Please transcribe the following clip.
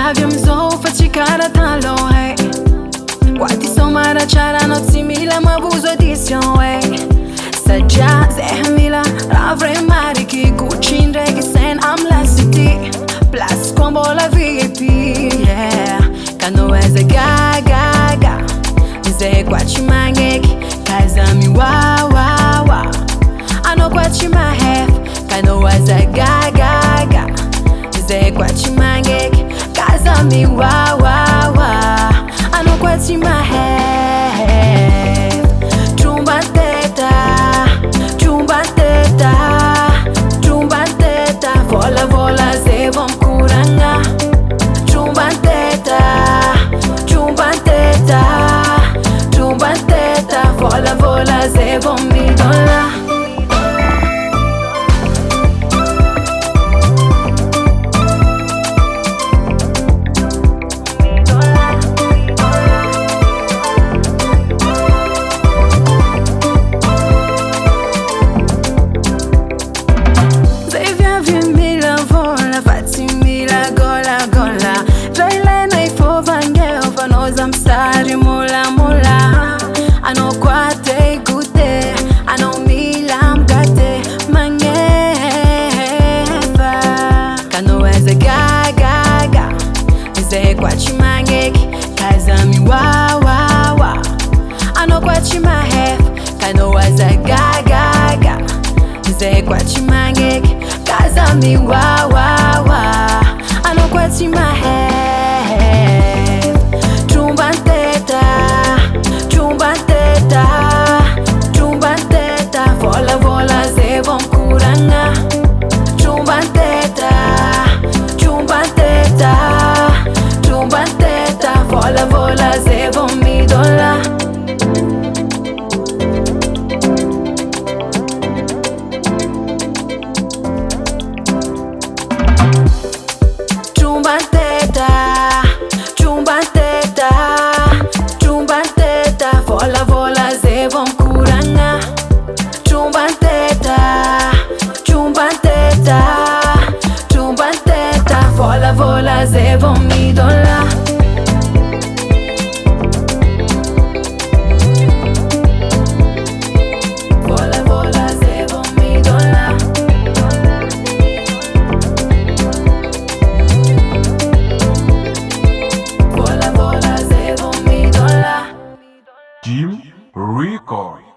avy amizao fa tsy karaha taloha hey. Quanti somara c'erano simili ma avuso audition Satria zay mila raha vrai mariky Gucci ndraiky sen amla city Place kwa mbola VIP yeah. Kano eza gagaga Zay kwa tsy magneky Kaza mi wa Ano kwa tsy mahef Kano eza gagaga Zay kwa tsy magneky Kaza mi wa Ano kwa tsy mahef Tromban'i Teta Tromban'i Teta Vola zay vao mikoragna Tromban'i Teta Vola zay vao midôla Amsari mula Ano kwate gute Ano milam gate Mangefa Kano eza gagaga Zay kwa chi mangeki Kaza mi wa Ano kwa chi mahef Kano eza gagaga Zay kwa chi mangeki Kaza mi wa Ano kwa chi mahef Tromban'i Teta Vola zay vao mikoragna Tromban'i Teta Vola zay vao midôla Tromban'i Teta Vola zay vao mikoragna Tromban'i Teta Vola zay vao midôla Vola zay vao midôla Vola zay vao midôla Jim Record.